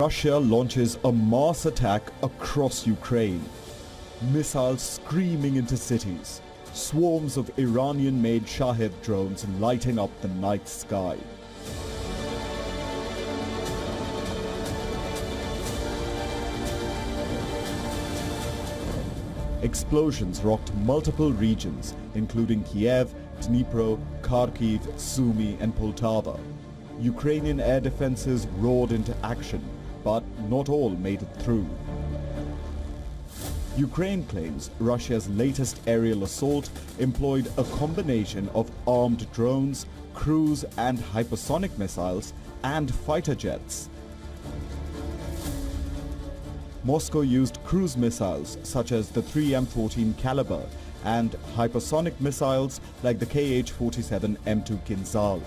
Russia launches a mass attack across Ukraine. Missiles screaming into cities. Swarms of Iranian-made Shahed drones lighting up the night sky. Explosions rocked multiple regions, including Kiev, Dnipro, Kharkiv, Sumy and Poltava. Ukrainian air defenses roared into action, but not all made it through. Ukraine claims Russia's latest aerial assault employed a combination of armed drones, cruise and hypersonic missiles, and fighter jets. Moscow used cruise missiles such as the 3M14 Caliber and hypersonic missiles like the Kh-47 M2 Kinzhal.